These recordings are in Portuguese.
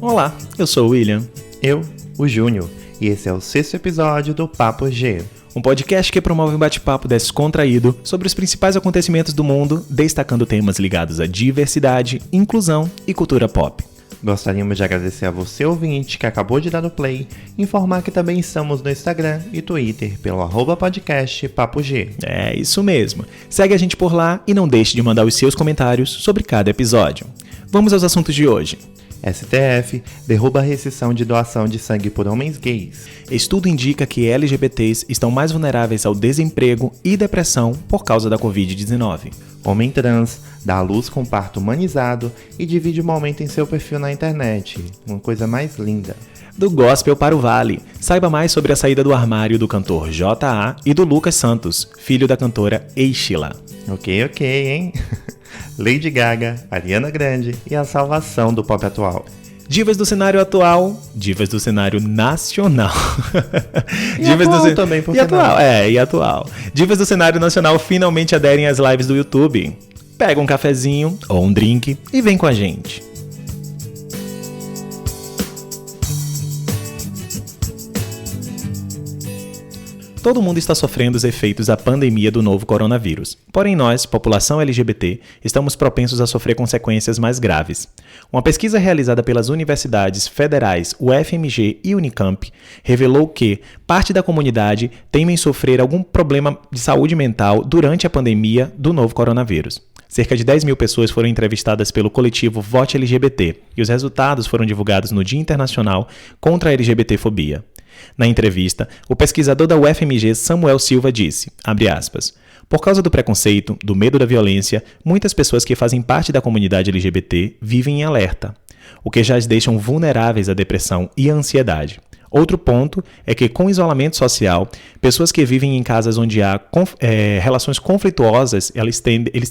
Olá, eu sou o William. Eu, o Júnior, e esse é o 6º episódio do Papo G. Um podcast que promove um bate-papo descontraído sobre os principais acontecimentos do mundo, destacando temas ligados à diversidade, inclusão e cultura pop. Gostaríamos de agradecer a você, ouvinte, que acabou de dar o play, informar que também estamos no Instagram e Twitter pelo @podcast Papo G. É isso mesmo. Segue a gente por lá e não deixe de mandar os seus comentários sobre cada episódio. Vamos aos assuntos de hoje. STF derruba a restrição de doação de sangue por homens gays. Estudo indica que LGBTs estão mais vulneráveis ao desemprego e depressão por causa da Covid-19. Homem trans dá à luz com parto humanizado e divide o momento em seu perfil na internet. Uma coisa mais linda. Do gospel para o vale. Saiba mais sobre a saída do armário do cantor J.A. e do Lucas Santos, filho da cantora Eishila. Ok, hein? Lady Gaga, Ariana Grande e a salvação do pop atual. Divas do cenário atual, divas do cenário nacional. E divas atual também, por que atual, e atual. Divas do cenário nacional finalmente aderem às lives do YouTube. Pega um cafezinho ou um drink e vem com a gente. Todo mundo está sofrendo os efeitos da pandemia do novo coronavírus. Porém nós, população LGBT, estamos propensos a sofrer consequências mais graves. Uma pesquisa realizada pelas universidades federais UFMG e Unicamp revelou que parte da comunidade teme em sofrer algum problema de saúde mental durante a pandemia do novo coronavírus. Cerca de 10 mil pessoas foram entrevistadas pelo coletivo Vote LGBT e os resultados foram divulgados no Dia Internacional contra a LGBTfobia. Na entrevista, o pesquisador da UFMG Samuel Silva disse, abre aspas, por causa do preconceito, do medo da violência, muitas pessoas que fazem parte da comunidade LGBT vivem em alerta, o que já as deixam vulneráveis à depressão e à ansiedade. Outro ponto é que, com o isolamento social, pessoas que vivem em casas onde há relações conflituosas, eles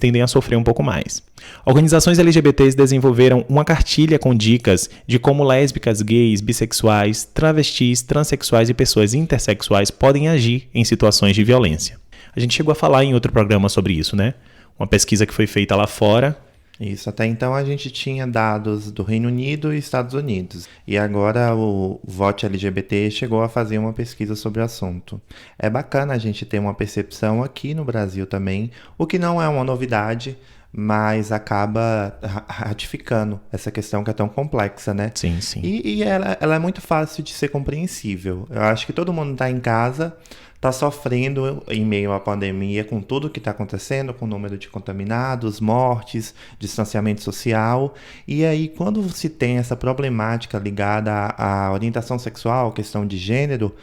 tendem a sofrer um pouco mais. Organizações LGBTs desenvolveram uma cartilha com dicas de como lésbicas, gays, bissexuais, travestis, transexuais e pessoas intersexuais podem agir em situações de violência. A gente chegou a falar em outro programa sobre isso, né? Uma pesquisa que foi feita lá fora. Isso, até então a gente tinha dados do Reino Unido e Estados Unidos. E agora o Vote LGBT chegou a fazer uma pesquisa sobre o assunto. É bacana a gente ter uma percepção aqui no Brasil também, o que não é uma novidade, mas acaba ratificando essa questão que é tão complexa, né? Sim. E ela é muito fácil de ser compreensível. Eu acho que todo mundo está em casa, está sofrendo em meio à pandemia com tudo que está acontecendo, com o número de contaminados, mortes, distanciamento social. E aí, quando se tem essa problemática ligada à orientação sexual, questão de gênero,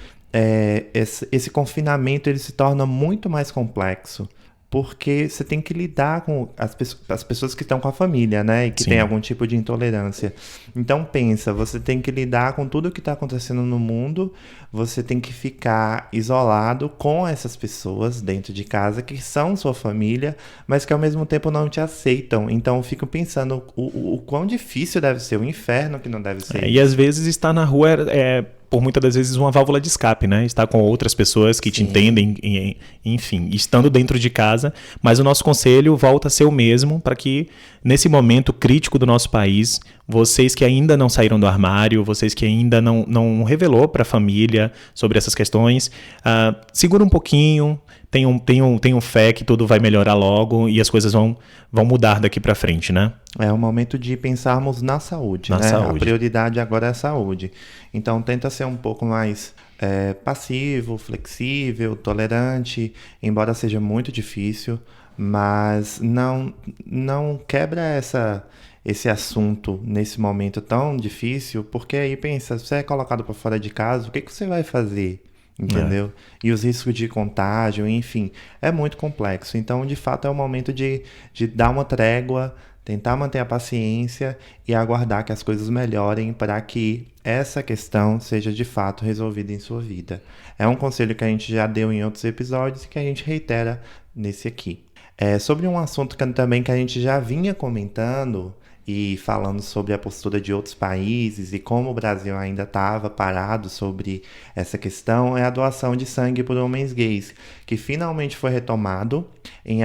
esse confinamento ele se torna muito mais complexo. Porque você tem que lidar com as pessoas que estão com a família, né? E que tem algum tipo de intolerância. Então pensa, você tem que lidar com tudo que está acontecendo no mundo, você tem que ficar isolado com essas pessoas dentro de casa que são sua família, mas que ao mesmo tempo não te aceitam. Então eu fico pensando o quão difícil deve ser, o inferno que não deve ser. E às vezes estar na rua por muitas das vezes uma válvula de escape, né? Estar com outras pessoas que te entendem, enfim, estando dentro de casa. Mas o nosso conselho volta a ser o mesmo para que, nesse momento crítico do nosso país, vocês que ainda não saíram do armário, vocês que ainda não revelou para a família sobre essas questões, segura um pouquinho, tenham fé que tudo vai melhorar logo e as coisas vão mudar daqui para frente, né? É o momento de pensarmos na saúde, né? A prioridade agora é a saúde. Então tenta ser um pouco mais passivo, flexível, tolerante, embora seja muito difícil, mas não quebra esse assunto nesse momento tão difícil, porque aí pensa, você é colocado para fora de casa, o que você vai fazer? Entendeu? E os riscos de contágio, enfim, é muito complexo. Então, de fato, é o momento de dar uma trégua, tentar manter a paciência e aguardar que as coisas melhorem para que essa questão seja de fato resolvida em sua vida. É um conselho que a gente já deu em outros episódios e que a gente reitera nesse aqui. Sobre um assunto também que a gente já vinha comentando e falando sobre a postura de outros países e como o Brasil ainda estava parado sobre essa questão, é a doação de sangue por homens gays, que finalmente foi retomado em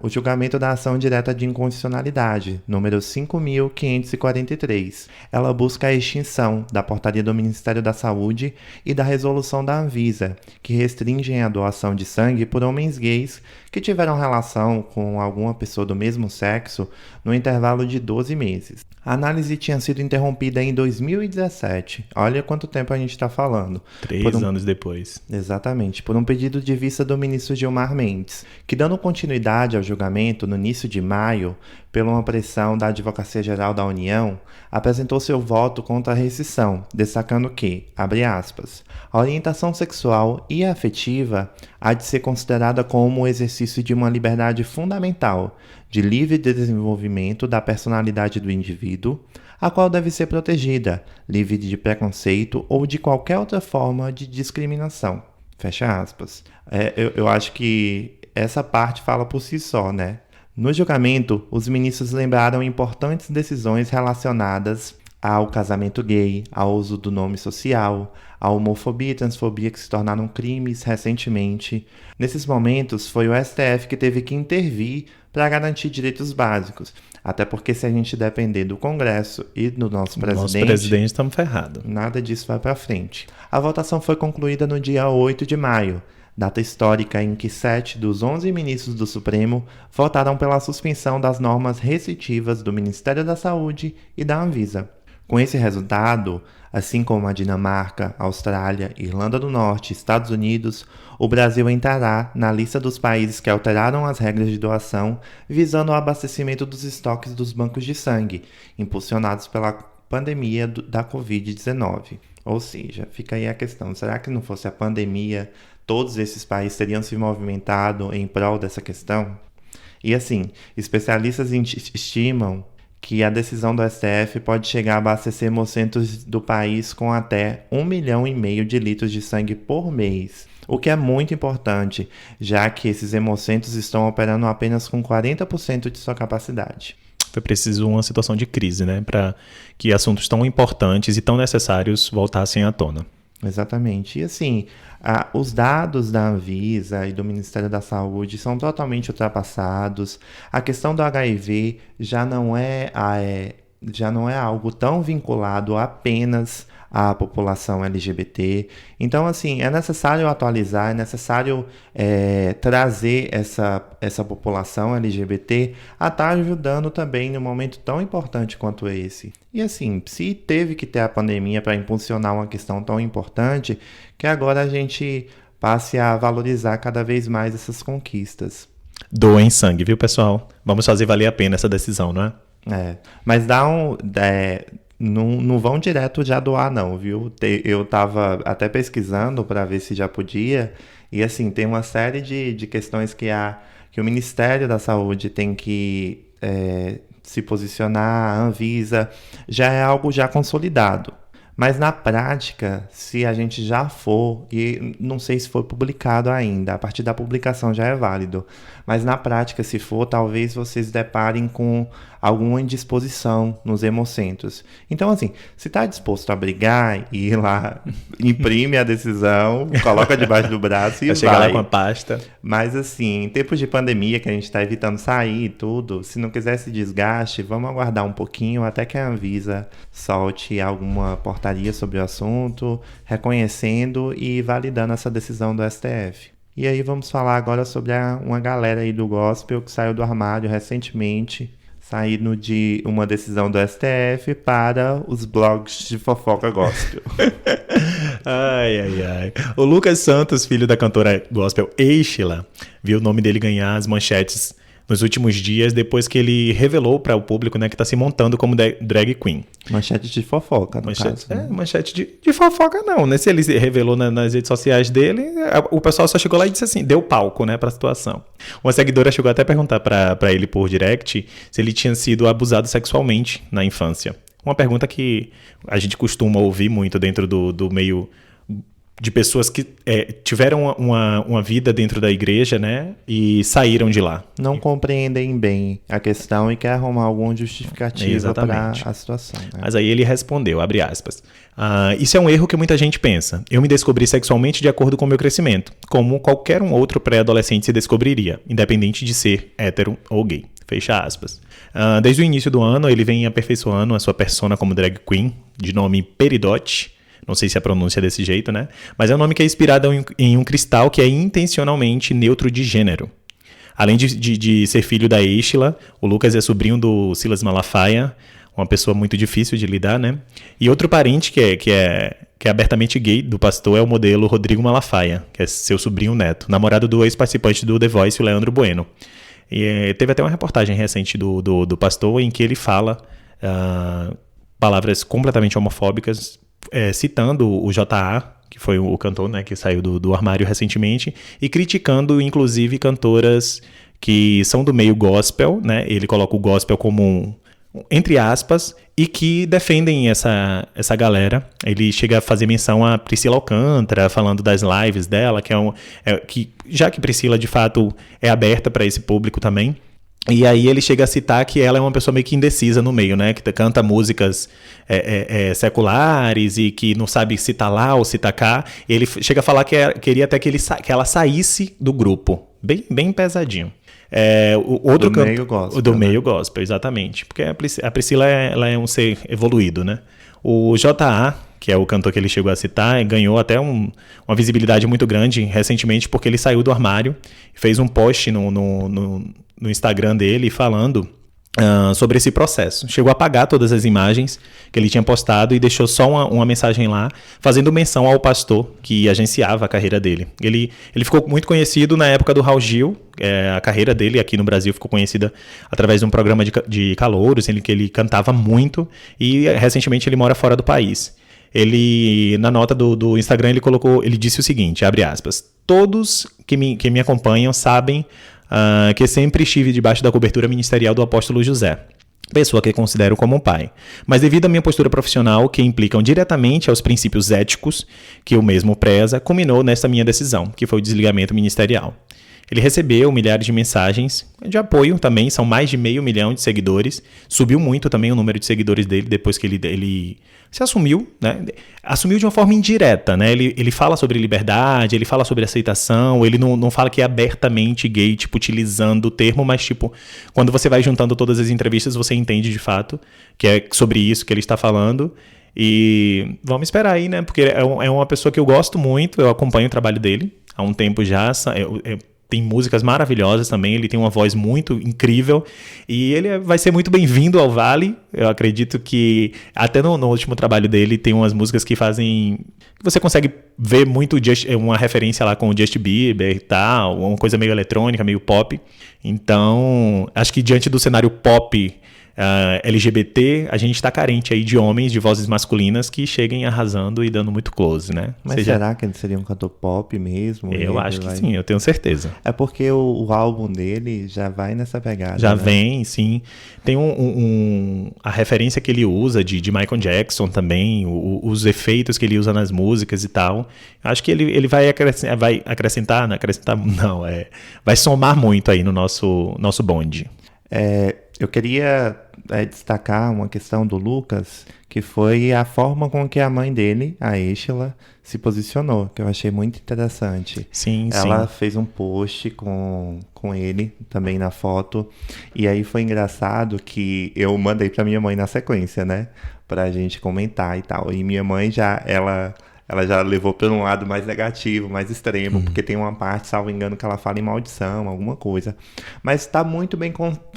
o julgamento da ação direta de inconstitucionalidade, número 5.543. Ela busca a extinção da portaria do Ministério da Saúde e da resolução da Anvisa, que restringem a doação de sangue por homens gays que tiveram relação com alguma pessoa do mesmo sexo no intervalo de 12 meses. A análise tinha sido interrompida em 2017. Olha quanto tempo a gente está falando. 3 anos depois. Exatamente, por um pedido de vista do ministro Gilmar Mendes, que, dando continuidade ao julgamento no início de maio, pela uma pressão da Advocacia Geral da União, apresentou seu voto contra a rescisão, destacando que, abre aspas, a orientação sexual e afetiva há de ser considerada como o exercício de uma liberdade fundamental, de livre desenvolvimento da personalidade do indivíduo, a qual deve ser protegida, livre de preconceito ou de qualquer outra forma de discriminação. Fecha aspas. Eu acho que essa parte fala por si só, né? No julgamento, os ministros lembraram importantes decisões relacionadas ao casamento gay, ao uso do nome social, à homofobia e transfobia que se tornaram crimes recentemente. Nesses momentos, foi o STF que teve que intervir para garantir direitos básicos. Até porque se a gente depender do Congresso e do nosso presidente, estamos ferrados. Nada disso vai para frente. A votação foi concluída no dia 8 de maio, data histórica em que 7 dos 11 ministros do Supremo votaram pela suspensão das normas restritivas do Ministério da Saúde e da Anvisa. Com esse resultado, assim como a Dinamarca, Austrália, Irlanda do Norte e Estados Unidos, o Brasil entrará na lista dos países que alteraram as regras de doação visando o abastecimento dos estoques dos bancos de sangue, impulsionados pela pandemia da Covid-19. Ou seja, fica aí a questão, será que não fosse a pandemia, todos esses países teriam se movimentado em prol dessa questão? E assim, especialistas estimam que a decisão do STF pode chegar a abastecer hemocentros do país com até 1,5 milhão de litros de sangue por mês, o que é muito importante, já que esses hemocentros estão operando apenas com 40% de sua capacidade. Foi preciso uma situação de crise, né, para que assuntos tão importantes e tão necessários voltassem à tona. Exatamente. E assim, os dados da Anvisa e do Ministério da Saúde são totalmente ultrapassados. A questão do HIV já não é algo tão vinculado apenas à população LGBT. Então, assim, é necessário atualizar, é necessário trazer essa população LGBT a estar ajudando também num momento tão importante quanto esse. E assim, se teve que ter a pandemia para impulsionar uma questão tão importante, que agora a gente passe a valorizar cada vez mais essas conquistas. Doem sangue, viu, pessoal? Vamos fazer valer a pena essa decisão, não é? Mas não vão direto já doar não, viu? Eu tava até pesquisando para ver se já podia, e assim, tem uma série de questões que o Ministério da Saúde tem que se posicionar, a Anvisa, já é algo já consolidado. Mas na prática, se a gente já for, e não sei se foi publicado ainda, a partir da publicação já é válido, mas na prática, se for, talvez vocês deparem com alguma indisposição nos hemocentros. Então, assim, se está disposto a brigar e ir lá, imprime a decisão, coloca debaixo do braço e vai. Chegar lá com a pasta. Mas, assim, em tempos de pandemia, que a gente está evitando sair e tudo, se não quiser esse desgaste, vamos aguardar um pouquinho até que a Anvisa solte alguma portaria sobre o assunto, reconhecendo e validando essa decisão do STF. E aí vamos falar agora sobre uma galera aí do gospel que saiu do armário recentemente, saindo de uma decisão do STF para os blogs de fofoca gospel. Ai. O Lucas Santos, filho da cantora gospel Eichla, viu o nome dele ganhar as manchetes nos últimos dias, depois que ele revelou para o público, né, que está se montando como drag queen. Manchete de fofoca, no caso. Né? Manchete de fofoca não, né? Se ele revelou nas redes sociais dele, o pessoal só chegou lá e disse assim, deu palco, né, para a situação. Uma seguidora chegou até a perguntar para ele por direct se ele tinha sido abusado sexualmente na infância. Uma pergunta que a gente costuma ouvir muito dentro do meio de pessoas que tiveram uma vida dentro da igreja, né? E saíram de lá. Não compreendem bem a questão e quer arrumar alguma justificativa para a situação. Né? Mas aí ele respondeu, abre aspas. Isso é um erro que muita gente pensa. Eu me descobri sexualmente de acordo com o meu crescimento, como qualquer um outro pré-adolescente se descobriria, independente de ser hétero ou gay. Fecha aspas. Desde o início do ano, ele vem aperfeiçoando a sua persona como drag queen, de nome Peridot. Não sei se a pronúncia é desse jeito, né? Mas é um nome que é inspirado em um cristal que é intencionalmente neutro de gênero. Além de ser filho da Estela, o Lucas é sobrinho do Silas Malafaia, uma pessoa muito difícil de lidar, né? E outro parente que é abertamente gay do pastor é o modelo Rodrigo Malafaia, que é seu sobrinho neto, namorado do ex-participante do The Voice, o Leandro Bueno. E teve até uma reportagem recente do pastor em que ele fala palavras completamente homofóbicas, citando o J.A., que foi o cantor, né, que saiu do armário recentemente, e criticando, inclusive, cantoras que são do meio gospel, né? Ele coloca o gospel como entre aspas, e que defendem essa galera. Ele chega a fazer menção a Priscila Alcântara, falando das lives dela, que já que Priscila, de fato, é aberta para esse público também. E aí ele chega a citar que ela é uma pessoa meio que indecisa no meio, né? Que canta músicas seculares e que não sabe se tá lá ou se tá cá. Ele chega a falar que queria até que ela saísse do grupo. Bem pesadinho. Meio gospel. Do meio gospel, exatamente. Porque a Priscila ela é um ser evoluído, né? O J.A., que é o cantor que ele chegou a citar, ganhou até uma visibilidade muito grande recentemente porque ele saiu do armário, fez um post no Instagram dele falando sobre esse processo. Chegou a apagar todas as imagens que ele tinha postado e deixou só uma mensagem lá, fazendo menção ao pastor que agenciava a carreira dele. Ele ficou muito conhecido na época do Raul Gil. A carreira dele aqui no Brasil ficou conhecida através de um programa de calouros, em que ele cantava muito, e recentemente ele mora fora do país. Ele, na nota do Instagram, ele disse o seguinte, abre aspas: todos que me acompanham sabem que sempre estive debaixo da cobertura ministerial do apóstolo José, pessoa que considero como um pai. Mas devido à minha postura profissional, que implicam diretamente aos princípios éticos que eu mesmo preza, culminou nesta minha decisão, que foi o desligamento ministerial. Ele recebeu milhares de mensagens de apoio também, são mais de 500 mil de seguidores. Subiu muito também o número de seguidores dele depois que ele se assumiu, né? Assumiu de uma forma indireta, né? Ele fala sobre liberdade, ele fala sobre aceitação, ele não fala que é abertamente gay, tipo, utilizando o termo, mas, tipo, quando você vai juntando todas as entrevistas, você entende de fato que é sobre isso que ele está falando. E vamos esperar aí, né? Porque é uma pessoa que eu gosto muito, eu acompanho o trabalho dele há um tempo já. Tem músicas maravilhosas também, ele tem uma voz muito incrível e ele vai ser muito bem-vindo ao Vale. Eu acredito que até no último trabalho dele tem umas músicas que fazem... Você consegue ver muito uma referência lá com o Justin Bieber e tal, uma coisa meio eletrônica, meio pop. Então, acho que diante do cenário pop LGBT, a gente está carente aí de homens, de vozes masculinas que cheguem arrasando e dando muito close, né? Mas será que ele seria um cantor pop mesmo? Eu acho que sim, eu tenho certeza. É porque o álbum dele já vai nessa pegada, já, né? Vem, sim. Tem a referência que ele usa de Michael Jackson também, os efeitos que ele usa nas músicas e tal. Acho que ele vai acrescentar, vai somar muito aí no nosso bonde. Eu queria destacar uma questão do Lucas, que foi a forma com que a mãe dele, a Estela, se posicionou, que eu achei muito interessante. Sim, Ela fez um post com ele, também na foto, e aí foi engraçado que eu mandei pra minha mãe na sequência, né, pra gente comentar e tal, e minha mãe ela já levou para um lado mais negativo, mais extremo, porque tem uma parte, salvo engano, que ela fala em maldição, alguma coisa. Mas está muito bem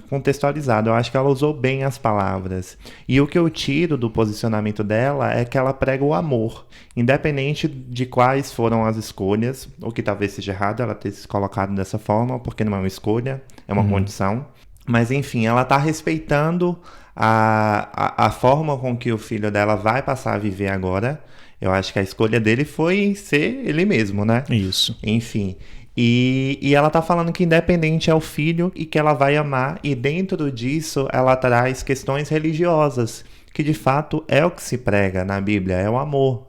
contextualizado. Eu acho que ela usou bem as palavras. E o que eu tiro do posicionamento dela é que ela prega o amor. Independente de quais foram as escolhas, o que talvez seja errado ela ter se colocado dessa forma, porque não é uma escolha, é uma condição. Mas, enfim, ela está respeitando a forma com que o filho dela vai passar a viver agora. Eu acho que a escolha dele foi ser ele mesmo, né? Isso. Enfim. E ela tá falando que independente é o filho e que ela vai amar. E dentro disso, ela traz questões religiosas. que de fato é o que se prega na Bíblia, é o amor.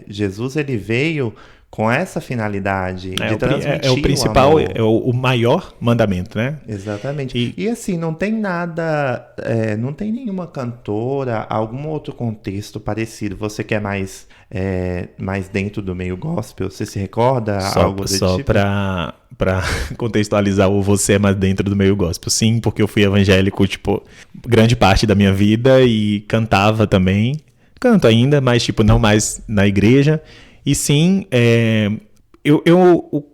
Jesus, ele veio com essa finalidade de transmitir o principal, o amor. é o maior mandamento, né? Exatamente. E assim, não tem nada, não tem nenhuma cantora, algum outro contexto parecido. Você que é mais dentro do meio gospel, você se recorda algo desse só tipo? Pra contextualizar o você é mais dentro do meio gospel. Sim, porque eu fui evangélico, tipo, grande parte da minha vida e cantava também. Canto ainda, mas, tipo, não mais na igreja. E sim,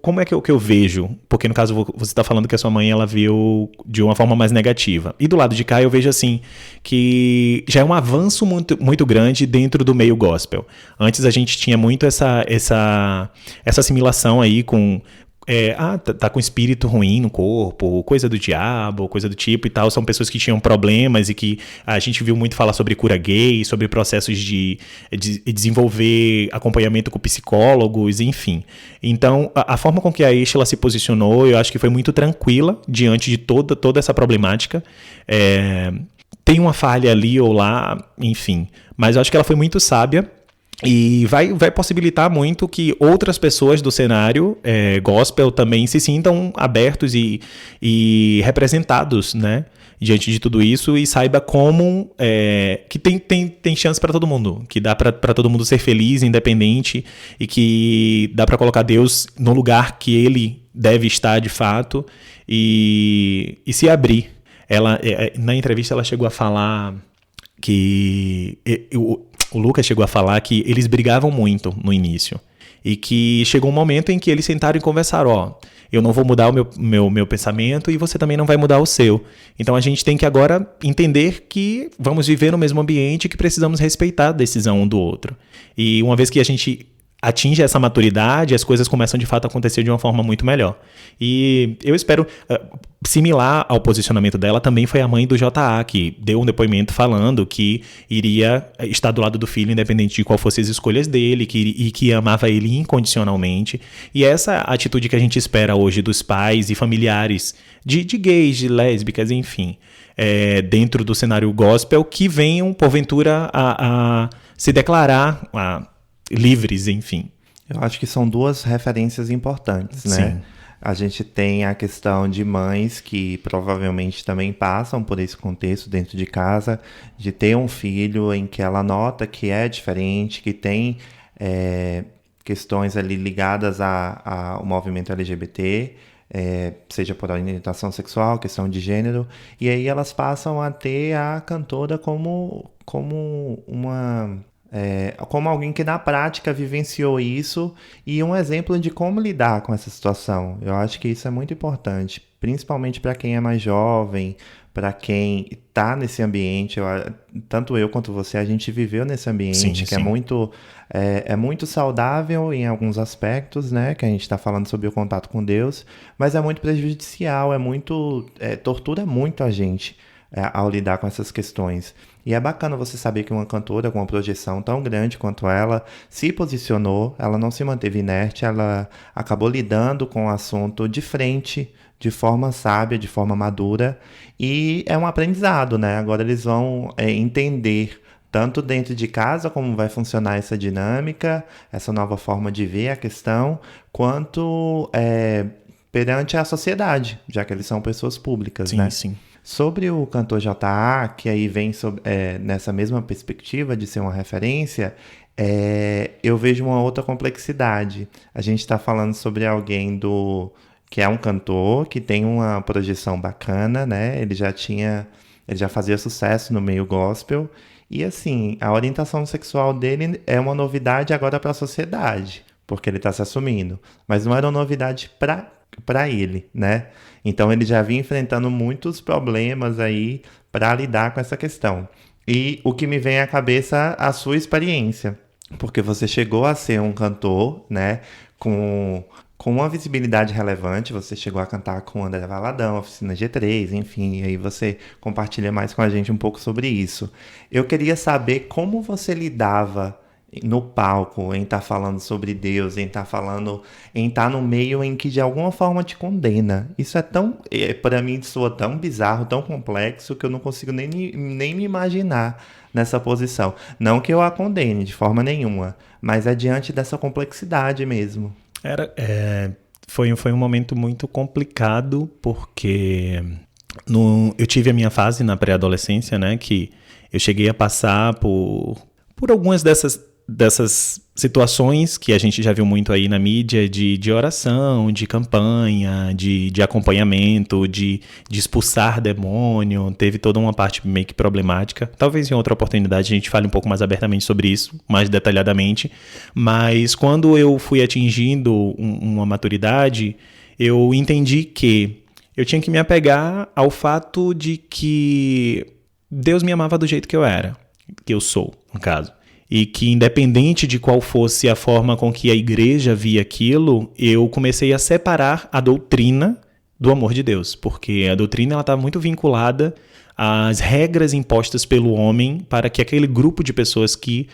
como é que eu vejo? Porque no caso você está falando que a sua mãe ela viu de uma forma mais negativa. E do lado de cá eu vejo assim, que já é um avanço muito, muito grande dentro do meio gospel. Antes a gente tinha muito essa assimilação aí com... tá com espírito ruim no corpo, coisa do diabo, coisa do tipo e tal. São pessoas que tinham problemas e que a gente viu muito falar sobre cura gay, sobre processos de desenvolver acompanhamento com psicólogos, enfim. Então, a forma com que a Estela se posicionou, eu acho que foi muito tranquila diante de toda essa problemática. Tem uma falha ali ou lá, enfim. Mas eu acho que ela foi muito sábia. E vai possibilitar muito que outras pessoas do cenário gospel também se sintam abertos e representados, né, diante de tudo isso e saiba como que tem chance para todo mundo, que dá para todo mundo ser feliz, independente e que dá para colocar Deus no lugar que ele deve estar de fato e se abrir. Ela, na entrevista ela chegou a falar que... O Lucas chegou a falar que eles brigavam muito no início e que chegou um momento em que eles sentaram e conversaram, eu não vou mudar o meu pensamento e você também não vai mudar o seu. Então a gente tem que agora entender que vamos viver no mesmo ambiente e que precisamos respeitar a decisão um do outro. E uma vez que a gente atinge essa maturidade, as coisas começam de fato a acontecer de uma forma muito melhor. E eu espero, similar ao posicionamento dela, também foi a mãe do J.A., que deu um depoimento falando que iria estar do lado do filho, independente de qual fossem as escolhas dele, e que amava ele incondicionalmente. E essa atitude que a gente espera hoje dos pais e familiares de gays, de lésbicas, enfim, dentro do cenário gospel, que venham, porventura, a se declarar livres, enfim. Eu acho que são duas referências importantes, né? Sim. A gente tem a questão de mães que provavelmente também passam por esse contexto dentro de casa, de ter um filho em que ela nota que é diferente, que tem questões ali ligadas ao movimento LGBT, seja por orientação sexual, questão de gênero, e aí elas passam a ter a cantora como alguém que na prática vivenciou isso e um exemplo de como lidar com essa situação. Eu acho que isso é muito importante, principalmente para quem é mais jovem, para quem está nesse ambiente. Tanto eu quanto você, a gente viveu nesse ambiente, sim, que sim. é muito saudável em alguns aspectos, né? Que a gente está falando sobre o contato com Deus, mas é muito prejudicial, tortura muito a gente ao lidar com essas questões. E é bacana você saber que uma cantora com uma projeção tão grande quanto ela se posicionou, ela não se manteve inerte, ela acabou lidando com o assunto de frente, de forma sábia, de forma madura, e é um aprendizado, né? Agora eles vão entender tanto dentro de casa como vai funcionar essa dinâmica, essa nova forma de ver a questão, quanto perante a sociedade, já que eles são pessoas públicas, sim, né? Sim. Sobre o cantor J.A., que aí vem nessa mesma perspectiva de ser uma referência, eu vejo uma outra complexidade. A gente está falando sobre alguém que é um cantor, que tem uma projeção bacana, né? Ele já fazia sucesso no meio gospel, e assim, a orientação sexual dele é uma novidade agora para a sociedade, porque ele está se assumindo, mas não era uma novidade para ele, né? Então ele já vinha enfrentando muitos problemas aí para lidar com essa questão. E o que me vem à cabeça a sua experiência, porque você chegou a ser um cantor, né, com uma visibilidade relevante, você chegou a cantar com André Valadão, Oficina G3, enfim, e aí você compartilha mais com a gente um pouco sobre isso. Eu queria saber como você lidava no palco, em estar falando sobre Deus, em estar falando, em estar no meio em que de alguma forma te condena. Isso é tão, para mim, soa tão bizarro, tão complexo, que eu não consigo nem me imaginar nessa posição. Não que eu a condene de forma nenhuma, mas é diante dessa complexidade mesmo. Foi um momento muito complicado, porque eu tive a minha fase na pré-adolescência, né, que eu cheguei a passar por algumas dessas situações que a gente já viu muito aí na mídia, de oração, de campanha, de acompanhamento, de expulsar demônio. Teve toda uma parte meio que problemática. Talvez em outra oportunidade a gente fale um pouco mais abertamente sobre isso, mais detalhadamente. Mas quando eu fui atingindo uma maturidade, eu entendi que eu tinha que me apegar ao fato de que Deus me amava do jeito que eu era, que eu sou, no caso. E que, independente de qual fosse a forma com que a igreja via aquilo, eu comecei a separar a doutrina do amor de Deus. Porque a doutrina estava muito vinculada às regras impostas pelo homem para que aquele grupo de pessoas que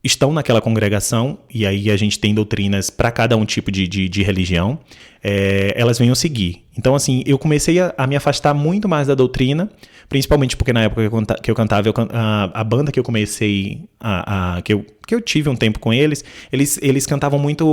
estão naquela congregação, e aí a gente tem doutrinas para cada um tipo de religião, elas venham seguir. Então, assim, eu comecei a me afastar muito mais da doutrina, principalmente porque na época que eu cantava, a banda que eu comecei, que eu tive um tempo com eles cantavam muito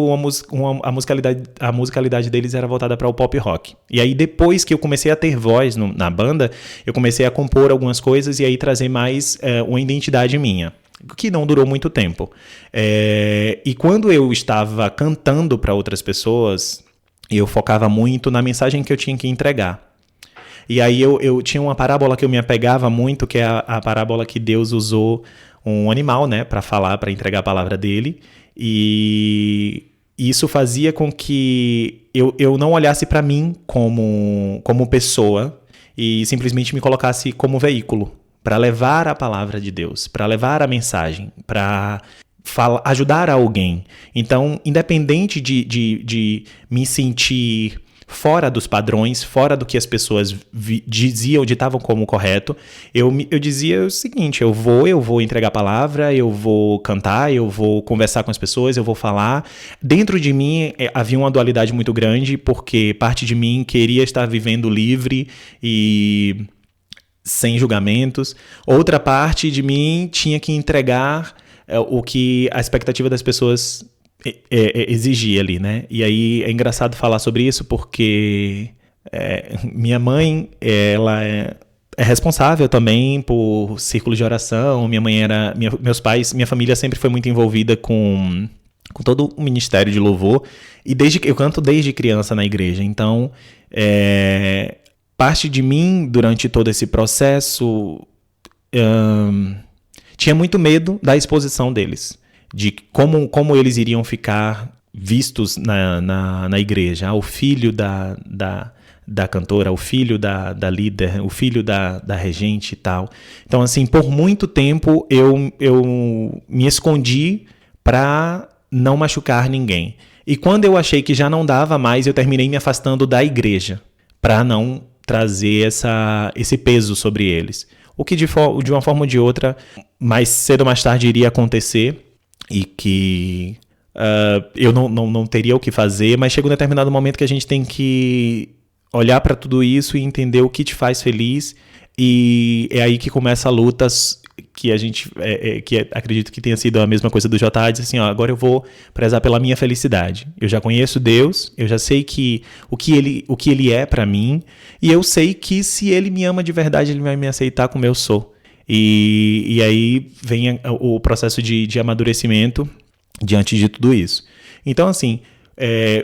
a musicalidade deles era voltada para o pop rock. E aí depois que eu comecei a ter voz na banda, eu comecei a compor algumas coisas e aí trazer mais uma identidade minha, que não durou muito tempo. E quando eu estava cantando para outras pessoas, eu focava muito na mensagem que eu tinha que entregar. E aí eu tinha uma parábola que eu me apegava muito, que é a parábola que Deus usou um animal, né, para falar, para entregar a palavra dele. E isso fazia com que eu não olhasse para mim como pessoa e simplesmente me colocasse como veículo para levar a palavra de Deus, para levar a mensagem, para ajudar alguém. Então, independente de me sentir fora dos padrões, fora do que as pessoas diziam, ditavam como correto, eu dizia o seguinte: eu vou entregar a palavra, eu vou cantar, eu vou conversar com as pessoas, eu vou falar. Dentro de mim havia uma dualidade muito grande, porque parte de mim queria estar vivendo livre e sem julgamentos. Outra parte de mim tinha que entregar o que a expectativa das pessoas exigia ali, né? E aí é engraçado falar sobre isso porque minha mãe, ela é responsável também por círculos de oração. Minha mãe meus pais, minha família sempre foi muito envolvida com todo o ministério de louvor, e eu canto desde criança na igreja. Então, parte de mim, durante todo esse processo, tinha muito medo da exposição deles, de como eles iriam ficar vistos na igreja. O filho da cantora, o filho da líder, o filho da regente e tal. Então, assim, por muito tempo eu me escondi para não machucar ninguém. E quando eu achei que já não dava mais, eu terminei me afastando da igreja, para não trazer esse peso sobre eles. O que de uma forma ou de outra, mais cedo ou mais tarde iria acontecer, e que eu não teria o que fazer, mas chega um determinado momento que a gente tem que olhar para tudo isso e entender o que te faz feliz, e é aí que começa a luta que a gente acredito que tenha sido a mesma coisa do J.A. Diz assim: agora eu vou prezar pela minha felicidade. Eu já conheço Deus, eu já sei o que ele é para mim, e eu sei que se ele me ama de verdade, ele vai me aceitar como eu sou. E aí vem o processo de amadurecimento diante de tudo isso. Então, assim,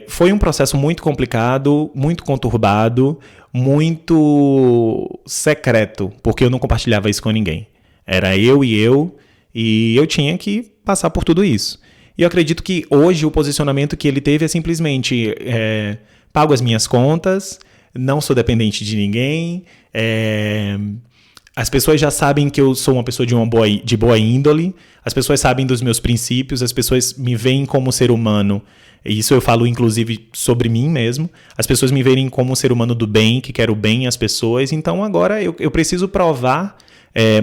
foi um processo muito complicado, muito conturbado, muito secreto, porque eu não compartilhava isso com ninguém. Era eu, e eu tinha que passar por tudo isso. E eu acredito que hoje o posicionamento que ele teve é simplesmente: pago as minhas contas, não sou dependente de ninguém, as pessoas já sabem que eu sou uma pessoa de boa índole, as pessoas sabem dos meus princípios, as pessoas me veem como ser humano, e isso eu falo inclusive sobre mim mesmo, as pessoas me veem como um ser humano do bem, que quer o bem às pessoas. Então agora eu preciso provar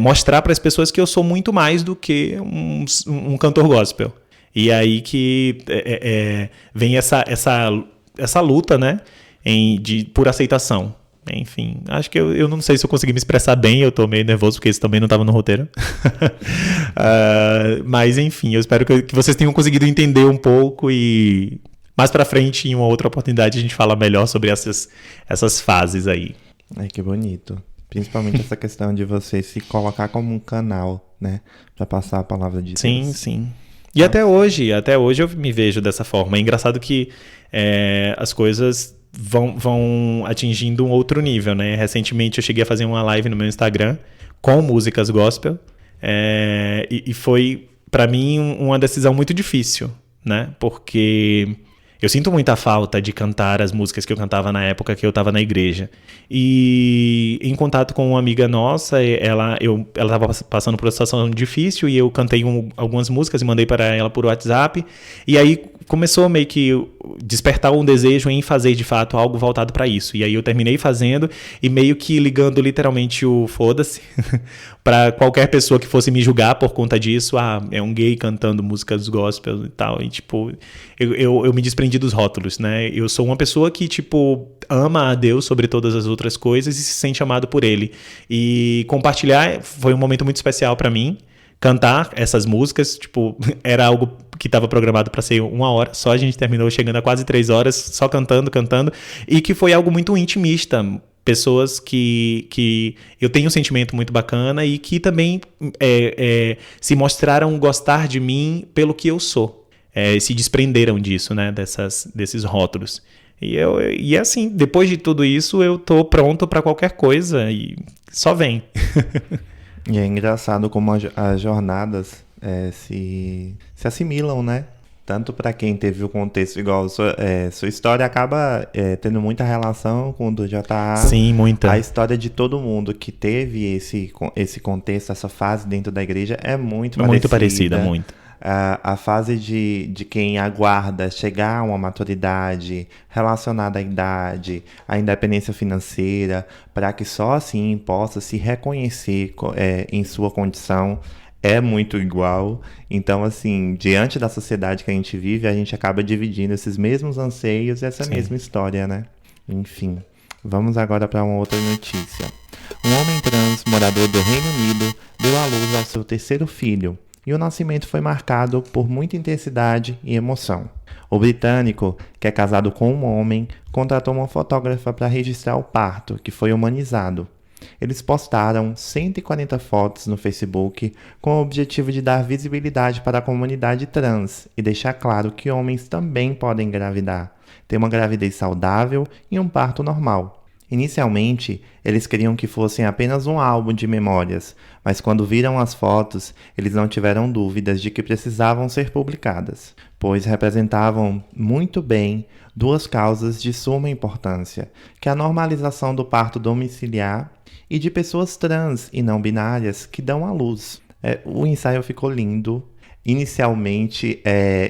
mostrar para as pessoas que eu sou muito mais do que um cantor gospel. E aí que vem essa luta, né, por aceitação. Enfim, acho que eu não sei se eu consegui me expressar bem, eu tô meio nervoso porque isso também não estava no roteiro. Mas enfim, eu espero que vocês tenham conseguido entender um pouco e mais pra frente, em uma outra oportunidade, a gente fala melhor sobre essas fases aí. Ai, que bonito. Principalmente essa questão de você se colocar como um canal, né, pra passar a palavra de Deus. Sim, sim. E até hoje eu me vejo dessa forma. É engraçado que as coisas vão atingindo um outro nível, né? Recentemente eu cheguei a fazer uma live no meu Instagram com músicas gospel e foi, pra mim, uma decisão muito difícil, né? Porque eu sinto muita falta de cantar as músicas que eu cantava na época que eu estava na igreja. E em contato com uma amiga nossa, ela estava passando por uma situação difícil e eu cantei algumas músicas e mandei para ela por WhatsApp. E aí começou meio que despertar um desejo em fazer de fato algo voltado para isso. E aí eu terminei fazendo e meio que ligando literalmente o foda-se para qualquer pessoa que fosse me julgar por conta disso. É um gay cantando músicas gospel e tal. E tipo, eu me desprendi dos rótulos, né? Eu sou uma pessoa que, tipo, ama a Deus sobre todas as outras coisas e se sente amado por Ele. E compartilhar foi um momento muito especial para mim. Cantar essas músicas, tipo, era algo que estava programado para ser 1 hora, só a gente terminou chegando a quase 3 horas, só cantando, e que foi algo muito intimista. Pessoas que eu tenho um sentimento muito bacana e que também se mostraram gostar de mim pelo que eu sou. Se desprenderam disso, né, desses rótulos. E assim, depois de tudo isso, eu tô pronto para qualquer coisa e só vem. E é engraçado como as jornadas se assimilam, né? Tanto para quem teve o contexto igual sua história acaba tendo muita relação com o do JA. Sim, muita. A história de todo mundo que teve esse contexto, essa fase dentro da igreja é muito parecida. Muito parecida, muito. A fase de quem aguarda chegar a uma maturidade relacionada à idade, à independência financeira, para que só assim possa se reconhecer em sua condição, é muito igual. Então, assim, diante da sociedade que a gente vive, a gente acaba dividindo esses mesmos anseios e essa mesma história, né? Enfim, vamos agora para uma outra notícia. Um homem trans morador do Reino Unido deu à luz ao seu 3º filho, e o nascimento foi marcado por muita intensidade e emoção. O britânico, que é casado com um homem, contratou uma fotógrafa para registrar o parto, que foi humanizado. Eles postaram 140 fotos no Facebook com o objetivo de dar visibilidade para a comunidade trans e deixar claro que homens também podem engravidar, ter uma gravidez saudável e um parto normal. Inicialmente, eles queriam que fossem apenas um álbum de memórias, mas quando viram as fotos, eles não tiveram dúvidas de que precisavam ser publicadas, pois representavam muito bem 2 causas de suma importância, que é a normalização do parto domiciliar e de pessoas trans e não binárias que dão à luz. O ensaio ficou lindo. Inicialmente,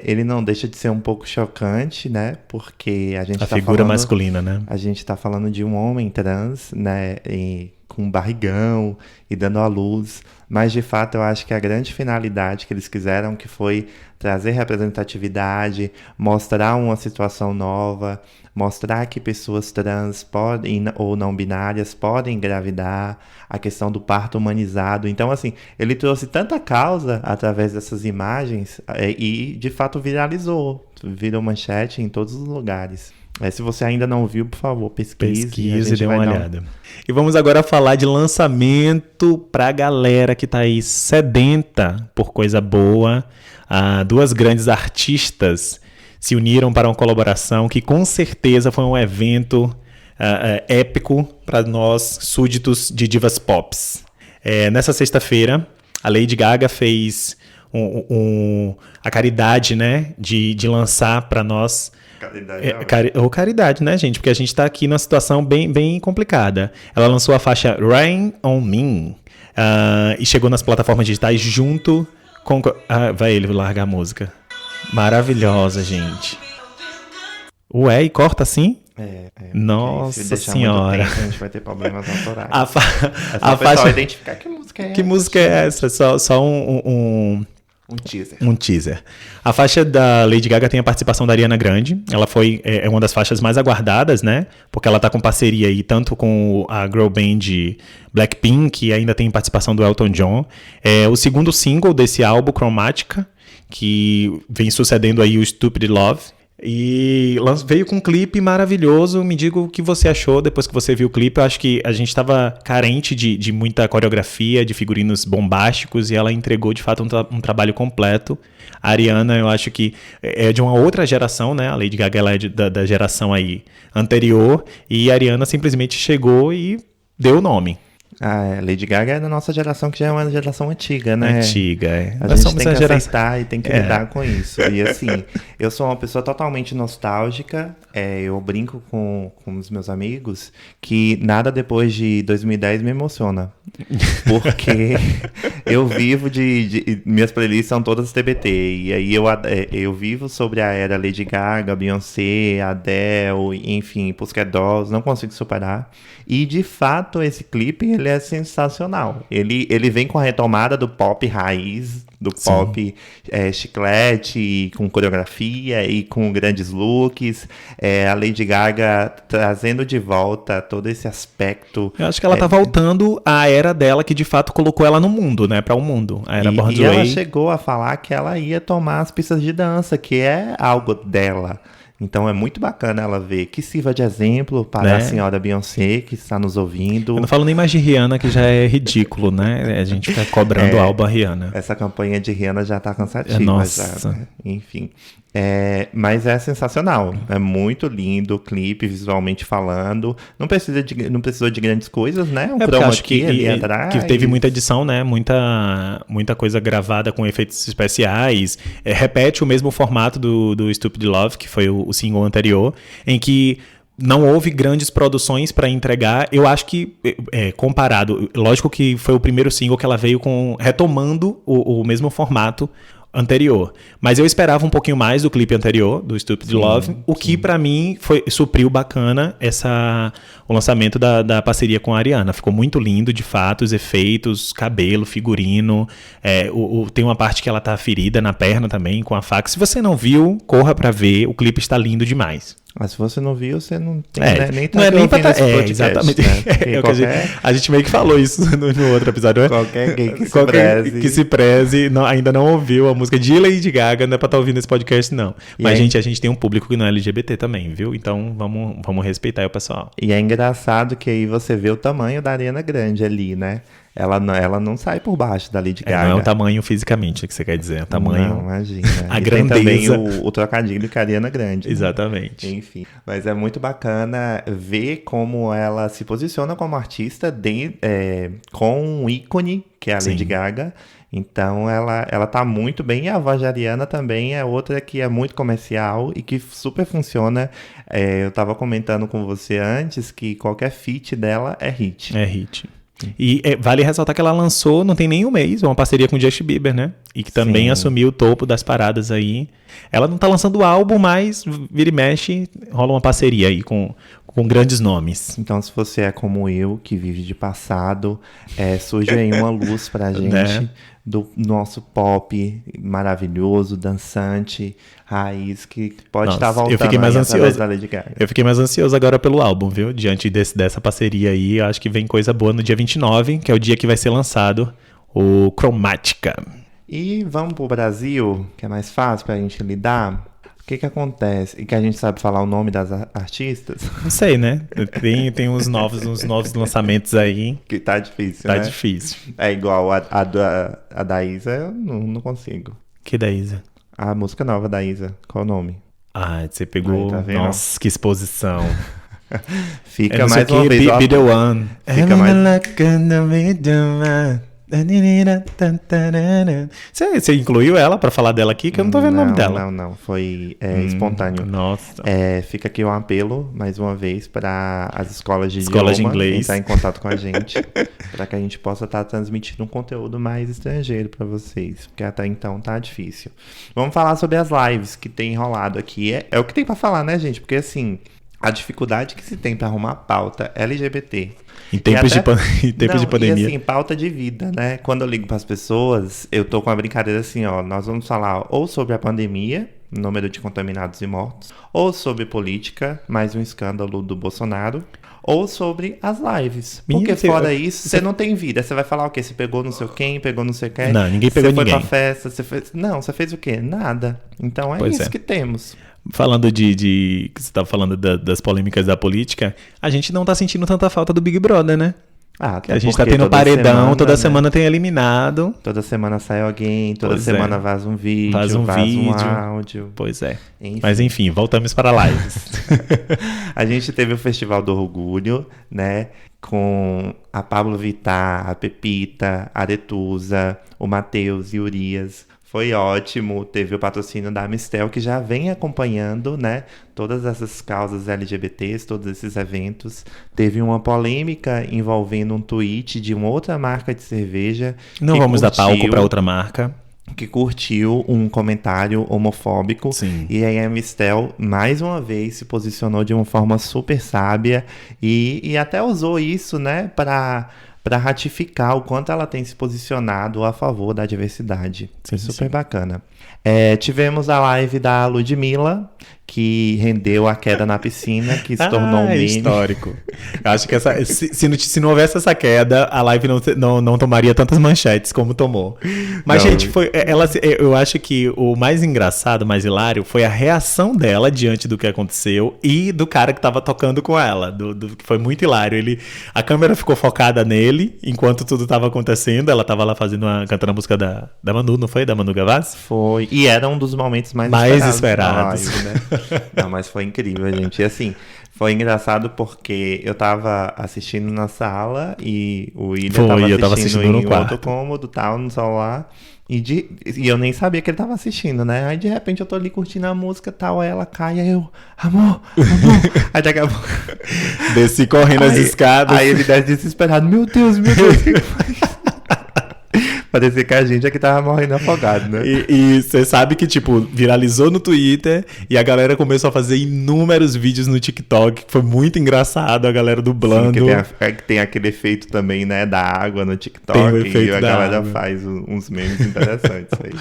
ele não deixa de ser um pouco chocante, né? Porque a gente figura masculina, né? A gente tá falando de um homem trans, né? Com barrigão e dando à luz. Mas, de fato, eu acho que a grande finalidade que eles quiseram que foi trazer representatividade, mostrar uma situação nova, mostrar que pessoas trans podem, ou não binárias podem engravidar, a questão do parto humanizado. Então, assim, ele trouxe tanta causa através dessas imagens e, de fato, virou manchete em todos os lugares. Se você ainda não viu, por favor, pesquise e dê uma olhada. E vamos agora falar de lançamento pra galera que tá aí sedenta por coisa boa. 2 grandes artistas se uniram para uma colaboração que com certeza foi um evento épico para nós súditos de divas pops. Nessa sexta-feira, a Lady Gaga fez a caridade, né, de lançar para nós. Caridade, né, gente? Porque a gente tá aqui numa situação bem, bem complicada. Ela lançou a faixa Rain on Me e chegou nas plataformas digitais junto com... vai ele largar a música. Maravilhosa, gente. Ué, e corta assim? Nossa se deixar Senhora. muito tempo, a gente vai ter problemas autorais. A, fa É só a o pessoal faixa... identificar que música é essa. Que música é essa? Só um teaser. Um teaser. A faixa da Lady Gaga tem a participação da Ariana Grande. Ela é uma das faixas mais aguardadas, né? Porque ela tá com parceria aí tanto com a girl band Blackpink e ainda tem participação do Elton John. É o segundo single desse álbum, Chromatica, que vem sucedendo aí o Stupid Love. E veio com um clipe maravilhoso. Me diga o que você achou depois que você viu o clipe. Eu acho que a gente estava carente de muita coreografia, de figurinos bombásticos, e ela entregou de fato um trabalho completo. A Ariana, eu acho que é de uma outra geração, né? A Lady Gaga ela é da geração aí anterior, e a Ariana simplesmente chegou e deu o nome. Lady Gaga é da nossa geração, que já é uma geração antiga, né? Antiga, é. A gente tem que aceitar e tem que lidar com isso. E assim, eu sou uma pessoa totalmente nostálgica. Eu brinco com os meus amigos que nada depois de 2010 me emociona. Porque eu vivo minhas playlists são todas TBT. E aí eu vivo sobre a era Lady Gaga, Beyoncé, Adele, enfim, Pussycat Dolls, não consigo superar. E de fato esse clipe ele é sensacional. Ele vem com a retomada do pop raiz, do pop chiclete, com coreografia e com grandes looks. A Lady Gaga trazendo de volta todo esse aspecto. Eu acho que ela tá voltando à era dela, que de fato colocou ela no mundo, né? Para o mundo. A era Born e ela chegou a falar que ela ia tomar as pistas de dança, que é algo dela. Então é muito bacana ela ver, que sirva de exemplo para a senhora Beyoncé, que está nos ouvindo. Eu não falo nem mais de Rihanna, que já é ridículo, né? A gente fica cobrando o álbum a Rihanna. Essa campanha de Rihanna já tá cansativa. Nossa. Já, né? Enfim. Mas é sensacional. É muito lindo o clipe, visualmente falando. Não precisou de grandes coisas, né? Chroma key ali atrás. Que teve muita edição, né? Muita coisa gravada com efeitos especiais. Repete o mesmo formato do Stupid Love, que foi o single anterior, em que não houve grandes produções para entregar. Eu acho que, comparado, lógico que foi o primeiro single que ela veio retomando o mesmo formato anterior. Mas eu esperava um pouquinho mais do clipe anterior, do Stupid Love, o que pra mim supriu bacana o lançamento da parceria com a Ariana. Ficou muito lindo, de fato, os efeitos, cabelo, figurino. Tem uma parte que ela tá ferida na perna também, com a faca. Se você não viu, corra pra ver, o clipe está lindo demais. Mas se você não viu, você não tem nem não é nem pra exatamente. Né? A gente meio que falou isso no outro episódio, né? Qualquer gay que se preze. Ainda não ouviu a música de Lady Gaga, não é pra estar ouvindo esse podcast, não. Mas, a gente tem um público que não é LGBT também, viu? Então, vamos respeitar o pessoal. E é engraçado que aí você vê o tamanho da Ariana Grande ali, né? Ela não sai por baixo da Lady Gaga. Não é o tamanho fisicamente que você quer dizer, é o tamanho... Não, imagina. A grandeza. Tem também o trocadilho com a Ariana Grande. Exatamente. Né? Enfim, mas é muito bacana ver como ela se posiciona como artista com um ícone, que é a Lady Gaga. Então ela tá muito bem. E a voz de Ariana também é outra que é muito comercial e que super funciona. Eu tava comentando com você antes que qualquer feat dela é hit. É hit. E vale ressaltar que ela lançou, não tem nem um mês, uma parceria com o Justin Bieber, né? E que também assumiu o topo das paradas aí. Ela não tá lançando álbum, mas vira e mexe, rola uma parceria aí com grandes nomes. Então, se você é como eu, que vive de passado, surge aí uma luz pra gente, né? Do nosso pop maravilhoso, dançante, raiz, que pode estar voltando através da Lady Gaga. Eu fiquei mais ansioso agora pelo álbum, viu? Diante dessa parceria aí, eu acho que vem coisa boa no dia 29, que é o dia que vai ser lançado o Chromatica. E vamos pro Brasil, que é mais fácil pra gente lidar. O que acontece? E que a gente sabe falar o nome das artistas? Não sei, né? Tem uns novos lançamentos aí. Que tá difícil, né? Tá difícil. É igual a da Isa, eu não consigo. Que da Isa? A música nova da Isa. Qual o nome? Você pegou... Tá vendo? Nossa, que exposição. Fica mais uma vez. Be the one. Fica mais... Você incluiu ela pra falar dela aqui? Que eu não tô vendo o nome dela. Não. Foi espontâneo. Nossa. Fica aqui um apelo, mais uma vez, para as escolas de inglês entrar em contato com a gente, para que a gente possa estar transmitindo um conteúdo mais estrangeiro para vocês, porque até então tá difícil. Vamos falar sobre as lives que tem rolado aqui. É o que tem para falar, né, gente? Porque assim... a dificuldade que se tem para arrumar pauta LGBT. Em tempos, em tempos de pandemia. E assim, pauta de vida, né? Quando eu ligo para as pessoas, eu tô com a brincadeira assim, ó, nós vamos falar ou sobre a pandemia, número de contaminados e mortos, ou sobre política, mais um escândalo do Bolsonaro, ou sobre as lives. Porque fora isso, você não tem vida. Você vai falar o quê? Você pegou não sei quem, pegou não sei quem. Não, ninguém pegou ninguém. Você foi pra festa, você fez... Não, você fez o quê? Nada. Então é isso que temos. Falando que você estava falando das polêmicas da política, a gente não tá sentindo tanta falta do Big Brother, né? A gente tá tendo paredão, semana, toda semana tem eliminado. Toda semana sai alguém, toda semana vaza um vídeo, vaza um áudio. Pois é. Enfim. Mas enfim, voltamos para lives. A gente teve o Festival do Orgulho, né? Com a Pablo Vittar, a Pepita, a Aretusa, o Matheus e o Urias. Foi ótimo, teve o patrocínio da Amistel, que já vem acompanhando, né, todas essas causas LGBTs, todos esses eventos. Teve uma polêmica envolvendo um tweet de uma outra marca de cerveja. Não vamos dar palco para outra marca. Que curtiu um comentário homofóbico. Sim. E aí a Amistel, mais uma vez, se posicionou de uma forma super sábia e até usou isso, né, para ratificar o quanto ela tem se posicionado a favor da diversidade. Foi super bacana. Tivemos a live da Ludmilla, que rendeu a queda na piscina, que se tornou um meme. Histórico. Acho que se não houvesse essa queda, a live não tomaria tantas manchetes como tomou. Mas, gente, eu acho que o mais engraçado, mais hilário, foi a reação dela diante do que aconteceu e do cara que tava tocando com ela. Que foi muito hilário. A câmera ficou focada nele enquanto tudo tava acontecendo. Ela tava lá cantando a música da Manu, não foi? Da Manu Gavassi? Foi. E era um dos momentos mais esperados. Live, né? Não, mas foi incrível, gente. E assim, foi engraçado porque eu tava assistindo na sala e o William tava assistindo em outro cômodo, tal, no celular. E eu nem sabia que ele tava assistindo, né? Aí de repente eu tô ali curtindo a música, tal, aí ela cai, aí eu, amor. Aí daqui a pouco... Desci correndo as escadas. Aí ele desce desesperado, meu Deus, o que faz? Parecia que a gente aqui tava morrendo afogado, né? E você sabe que, tipo, viralizou no Twitter e a galera começou a fazer inúmeros vídeos no TikTok, que foi muito engraçado, a galera dublando. Sim, que tem aquele efeito também, né, da água no TikTok. Tem o efeito e a galera água. Faz uns memes interessantes aí.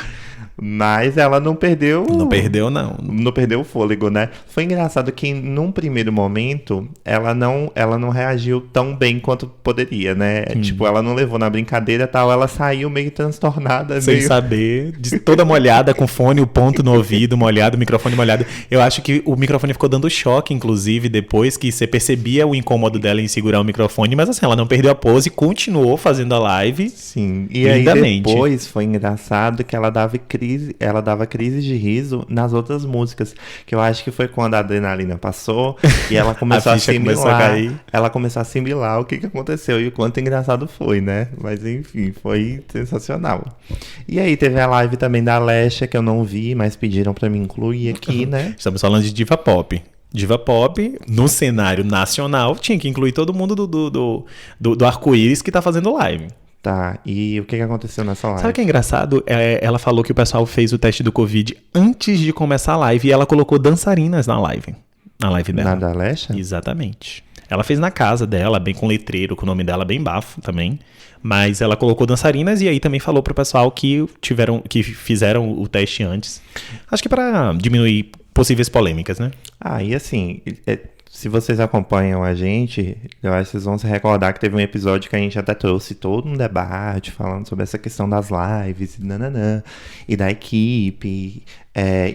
Mas ela não perdeu... Não perdeu, não. Não perdeu o fôlego, né? Foi engraçado que, num primeiro momento, ela não reagiu tão bem quanto poderia, né? Tipo, ela não levou na brincadeira e tal, ela saiu meio transtornada. Sem saber, toda molhada, com fone, o ponto no ouvido molhado, o microfone molhado. Eu acho que o microfone ficou dando choque, inclusive, depois que você percebia o incômodo dela em segurar o microfone, mas assim, ela não perdeu a pose e continuou fazendo a live. Sim, e aí depois foi engraçado que ela dava crise de riso nas outras músicas, que eu acho que foi quando a adrenalina passou e ela começou a assimilar. Ela começou a assimilar o que aconteceu e o quanto engraçado foi, né? Mas enfim, foi sensacional. E aí teve a live também da Alessia, que eu não vi, mas pediram pra me incluir aqui, né? Estamos falando de diva pop. Diva pop, no cenário nacional, tinha que incluir todo mundo do arco-íris que tá fazendo live. Tá, e o que aconteceu nessa live? Sabe o que é engraçado? Ela falou que o pessoal fez o teste do Covid antes de começar a live e ela colocou dançarinas na live dela. Na da Alessia? Exatamente. Ela fez na casa dela, bem com letreiro, com o nome dela bem bafo também. Mas ela colocou dançarinas e aí também falou pro pessoal que fizeram o teste antes. Acho que para diminuir possíveis polêmicas, né? E assim... Se vocês acompanham a gente, eu acho que vocês vão se recordar que teve um episódio que a gente até trouxe todo um debate falando sobre essa questão das lives e da equipe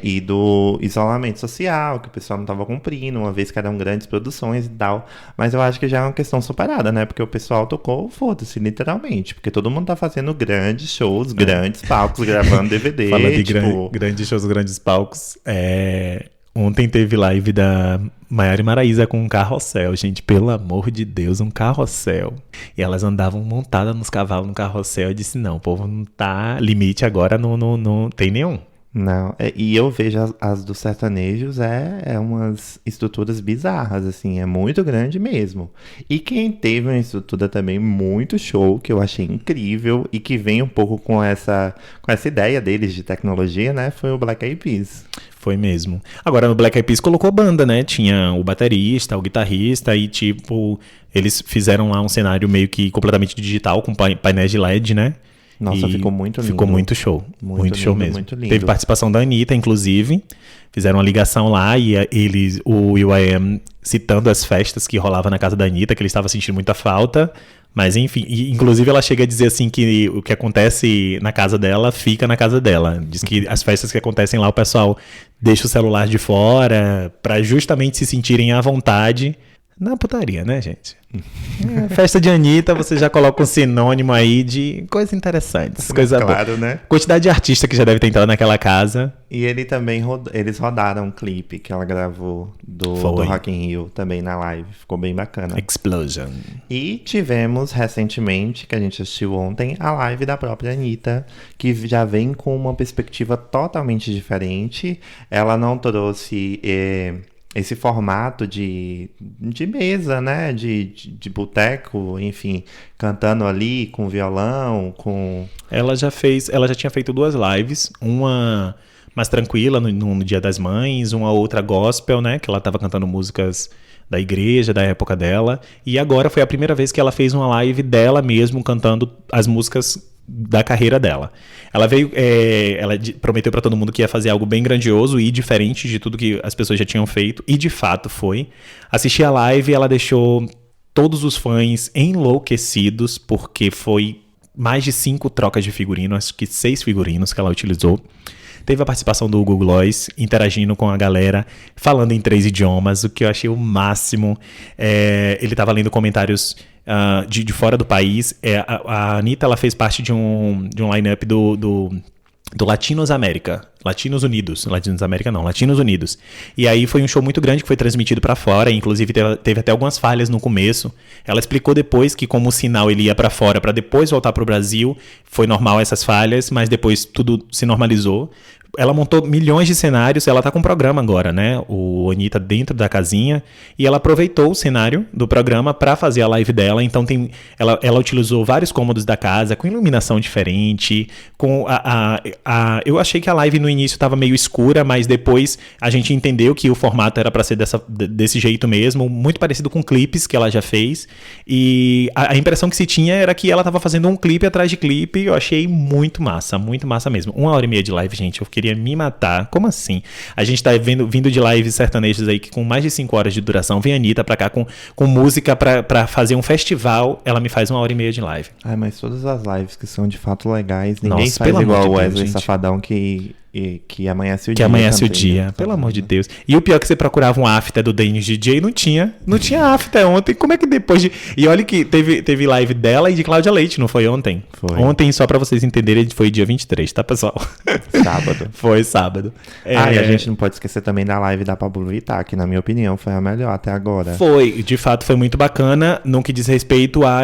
e do isolamento social, que o pessoal não estava cumprindo, uma vez que eram grandes produções e tal. Mas eu acho que já é uma questão superada, né? Porque o pessoal tocou, foda-se, literalmente. Porque todo mundo tá fazendo grandes shows, grandes palcos, gravando DVD. Fala de grandes shows, grandes palcos. Ontem teve live da Maiara e Maraísa com um carrossel, gente, pelo amor de Deus, um carrossel. E elas andavam montadas nos cavalos no carrossel e disse, não, o povo não tá, limite agora não tem nenhum. Não, e eu vejo as dos sertanejos é umas estruturas bizarras, assim, é muito grande mesmo. E quem teve uma estrutura também muito show, que eu achei incrível, e que vem um pouco com essa ideia deles de tecnologia, né, foi o Black Eyed Peas. Foi mesmo. Agora, no Black Eyed Peas colocou banda, né? Tinha o baterista, o guitarrista e, tipo, eles fizeram lá um cenário meio que completamente digital, com painéis de LED, né? Nossa, E ficou muito lindo. Ficou muito show. Muito show lindo, mesmo. muito lindo. Teve participação da Anitta, inclusive. Fizeram uma ligação lá e o will.i.am citando as festas que rolava na casa da Anitta, que ele estava sentindo muita falta. Mas enfim, inclusive ela chega a dizer assim que o que acontece na casa dela, fica na casa dela. Diz que as festas que acontecem lá, o pessoal deixa o celular de fora para justamente se sentirem à vontade. Na putaria, né, gente? Festa de Anitta, você já coloca um sinônimo aí de coisas interessantes. Coisa claro, boa. né? Quantidade de artista que já deve ter entrado naquela casa. E ele também eles rodaram um clipe que ela gravou do Rock in Rio também na live. Ficou bem bacana. Explosion. E tivemos recentemente, que a gente assistiu ontem, a live da própria Anitta, que já vem com uma perspectiva totalmente diferente. Ela não trouxe esse formato de mesa, né? De boteco, enfim, cantando ali com violão, com... Ela já tinha feito 2 lives, uma mais tranquila no Dia das Mães, uma outra gospel, né? Que ela estava cantando músicas da igreja, da época dela. E agora foi a primeira vez que ela fez uma live dela mesmo, cantando as músicas da carreira dela. Ela veio, ela prometeu pra todo mundo que ia fazer algo bem grandioso e diferente de tudo que as pessoas já tinham feito, e de fato foi. Assisti a live e ela deixou todos os fãs enlouquecidos, porque foi mais de 5 trocas de figurino, acho que 6 figurinos que ela utilizou. Teve a participação do Google Gloss, interagindo com a galera, falando em 3 idiomas, o que eu achei o máximo. Ele estava lendo comentários de fora do país. A Anitta, ela fez parte de um line-up do Latinos América. Latinos Unidos. Latinos América não, Latinos Unidos. E aí foi um show muito grande que foi transmitido pra fora, inclusive teve até algumas falhas no começo. Ela explicou depois que como o sinal ele ia pra fora pra depois voltar pro Brasil, foi normal essas falhas, mas depois tudo se normalizou. Ela montou milhões de cenários, ela tá com um programa agora, né? O Anitta dentro da casinha, e ela aproveitou o cenário do programa para fazer a live dela. Então ela utilizou vários cômodos da casa, com iluminação diferente, com eu achei que a live no início estava meio escura, mas depois a gente entendeu que o formato era para ser desse jeito mesmo, muito parecido com clipes que ela já fez. E a impressão que se tinha era que ela tava fazendo um clipe atrás de clipe, e eu achei muito massa mesmo. 1h30 de live, gente, eu queria me matar. Como assim? A gente tá vindo de lives sertanejos aí que com mais de 5 horas de duração, vem a Anitta pra cá com música pra fazer um festival, ela me faz 1h30 de live. Ai, mas todas as lives que são de fato legais, ninguém Nossa, faz igual o Wesley Deus, Safadão que amanhece o dia. Que amanhece o também, dia, né? pelo amor de Deus. E o pior é que você procurava um after do Danish DJ, não tinha after ontem. Como é que depois de... E olha que teve live dela e de Cláudia Leite, não foi ontem? Foi. Ontem, só pra vocês entenderem, foi dia 23, tá, pessoal? Sábado. Foi sábado. E a gente não pode esquecer também da live da Pablo Vittar, que na minha opinião foi a melhor até agora. Foi, de fato foi muito bacana, no que diz respeito a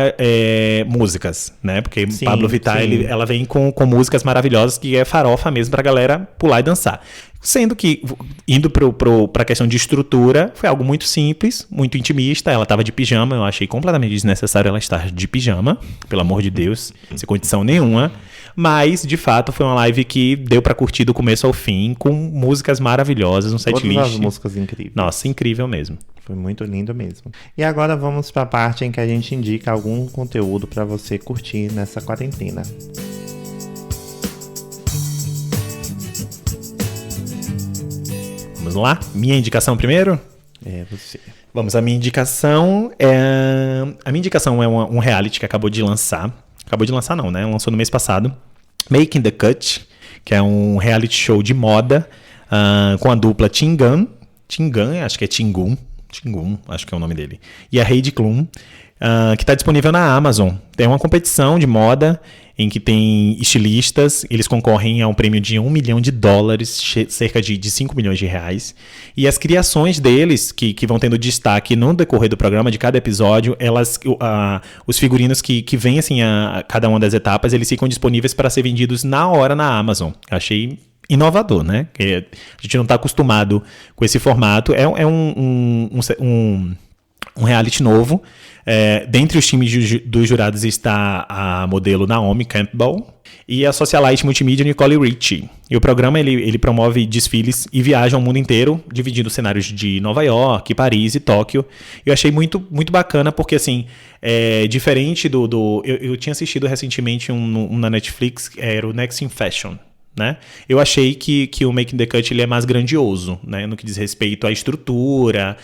músicas, né? Porque Sim, Pablo Vittar, sim. ela vem com músicas maravilhosas, que é farofa mesmo pra galera pular e dançar. Sendo que, indo pra questão de estrutura, foi algo muito simples, muito intimista. Ela tava de pijama, eu achei completamente desnecessário ela estar de pijama, pelo amor de Deus, sem condição nenhuma. Mas, de fato, foi uma live que deu pra curtir do começo ao fim, com músicas maravilhosas, um setlist. Todas as músicas incríveis. Nossa, incrível mesmo. Foi muito lindo mesmo. E agora vamos pra parte em que a gente indica algum conteúdo pra você curtir nessa quarentena. Vamos lá? Minha indicação primeiro? Você. Vamos, a minha indicação é um reality que acabou de lançar. Acabou de lançar não, né? Lançou no mês passado. Making the Cut, que é um reality show de moda com a dupla Tingan, acho que é Tingun, acho que é o nome dele. E a Heidi Klum, que está disponível na Amazon. Tem uma competição de moda em que tem estilistas, eles concorrem a um prêmio de $1 milhão, cerca de 5 milhões de reais. E as criações deles, que vão tendo destaque no decorrer do programa, de cada episódio, os figurinos que vencem a cada uma das etapas, eles ficam disponíveis para ser vendidos na hora na Amazon. Achei inovador, né? Que a gente não está acostumado com esse formato. É um reality novo. Dentre os times dos jurados está a modelo Naomi Campbell e a socialite multimídia Nicole Richie. E o programa ele promove desfiles e viaja ao mundo inteiro, dividindo cenários de Nova York, Paris e Tóquio. Eu achei muito, muito bacana porque, assim, diferente eu tinha assistido recentemente um na Netflix, era o Next in Fashion. Né? Eu achei que o Making the Cut ele é mais grandioso, né? No que diz respeito à estrutura,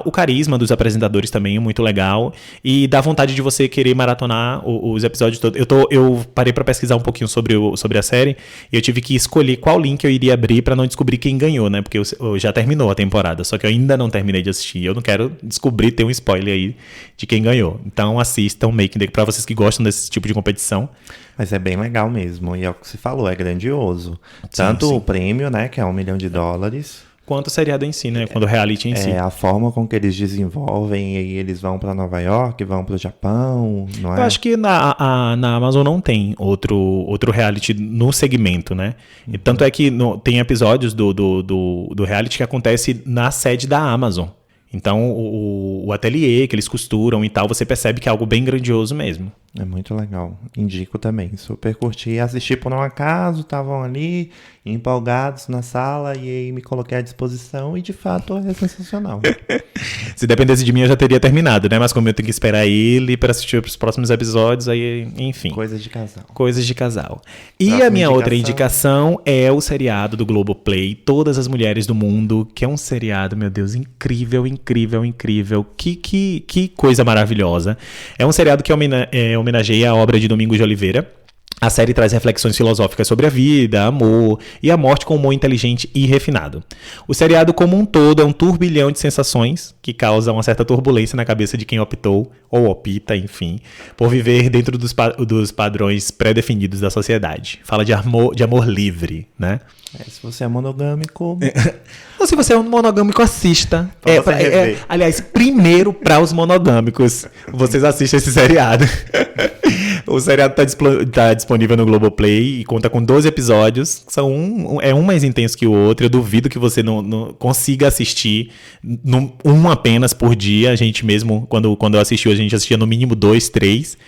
o carisma dos apresentadores também é muito legal e dá vontade de você querer maratonar os episódios todos. Eu parei para pesquisar um pouquinho sobre a série e eu tive que escolher qual link eu iria abrir para não descobrir quem ganhou, né? Porque já terminou a temporada, só que eu ainda não terminei de assistir. Eu não quero descobrir, ter um spoiler aí de quem ganhou. Então assistam Making the Cut para vocês que gostam desse tipo de competição. Mas é bem legal mesmo, e é o que se falou, é grandioso. Tanto o prêmio, né, que é $1 milhão, quanto o seriado em si, né, quando o reality em si. A forma com que eles desenvolvem, e eles vão para Nova York, vão para o Japão, não é? Eu acho que na Amazon não tem outro reality no segmento, né? E tanto é que tem episódios do reality que acontece na sede da Amazon. Então, o ateliê que eles costuram e tal, você percebe que é algo bem grandioso mesmo. É muito legal. Indico também. Super curti. Assisti por um acaso, estavam ali, empolgados na sala, e aí me coloquei à disposição e, de fato, é sensacional. Se dependesse de mim, eu já teria terminado, né? Mas como eu tenho que esperar ele para assistir os próximos episódios, aí, enfim. Coisas de casal. Coisas de casal. E Próxima a minha outra indicação é o seriado do Globoplay, Todas as Mulheres do Mundo, que é um seriado, meu Deus, incrível, incrível, incrível. Que coisa maravilhosa. É um seriado que homenageia a obra de Domingos de Oliveira. A série traz reflexões filosóficas sobre a vida, amor e a morte com humor inteligente e refinado. O seriado como um todo é um turbilhão de sensações que causa uma certa turbulência na cabeça de quem optou, ou opta, enfim, por viver dentro dos padrões pré-definidos da sociedade. Fala de amor livre, né? Se você é monogâmico... Ou se você é um monogâmico, assista. Aliás, primeiro para os monogâmicos, vocês assistem esse seriado. O seriado tá disponível no Globoplay e conta com 12 episódios. Um mais intenso que o outro. Eu duvido que você não consiga assistir um apenas por dia. A gente mesmo, quando eu assisti, a gente assistia no mínimo 2, 3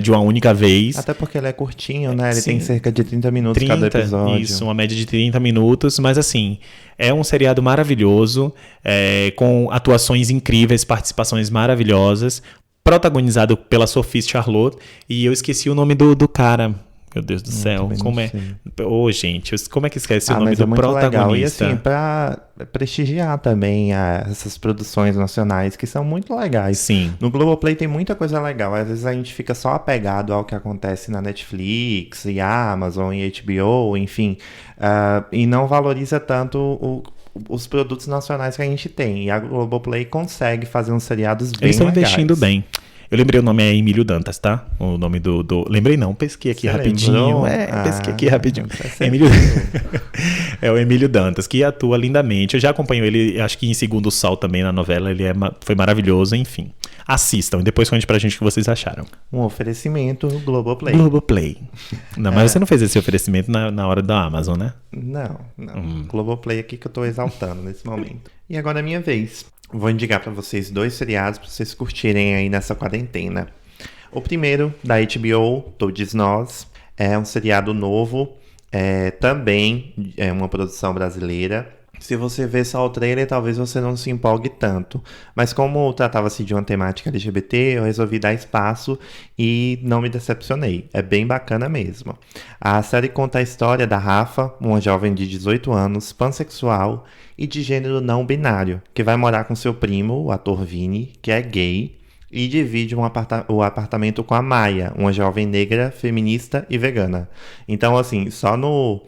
de uma única vez. Até porque ele é curtinho, né? Ele tem cerca de 30 minutos cada episódio. Isso, uma média de 30 minutos. Mas assim, é um seriado maravilhoso, com atuações incríveis, participações maravilhosas. Protagonizado pela Sophie Charlotte. E eu esqueci o nome do cara. Meu Deus do céu. Como é? Gente, como é que esquece o nome do protagonista? Legal. E assim, pra prestigiar também essas produções nacionais que são muito legais. Sim. No Globoplay tem muita coisa legal. Às vezes a gente fica só apegado ao que acontece na Netflix, e Amazon, e HBO, enfim. E não valoriza tanto os produtos nacionais que a gente tem. E a Globoplay consegue fazer uns seriados bem legais. Eles estão investindo bem. Eu lembrei o nome, é Emílio Dantas, tá? O nome do... Lembrei não, pesquei aqui rapidinho. Pesquei aqui rapidinho. É o Emílio Dantas, que atua lindamente. Eu já acompanho ele, acho que em Segundo Sol também na novela. Ele foi maravilhoso, enfim. Assistam e depois conte pra gente o que vocês acharam. Um oferecimento Globoplay. Globoplay. Não, mas você não fez esse oferecimento na hora da Amazon, né? Não. Globoplay aqui que eu tô exaltando nesse momento. E agora é minha vez. Vou indicar pra vocês 2 seriados pra vocês curtirem aí nessa quarentena. O primeiro, da HBO, Todos Nós. É um seriado novo. Também é uma produção brasileira. Se você ver só o trailer, talvez você não se empolgue tanto. Mas como tratava-se de uma temática LGBT, eu resolvi dar espaço e não me decepcionei. É bem bacana mesmo. A série conta a história da Rafa, uma jovem de 18 anos, pansexual e de gênero não binário, que vai morar com seu primo, o ator Vini, que é gay, e divide o apartamento com a Maia, uma jovem negra, feminista e vegana. Então, assim, só no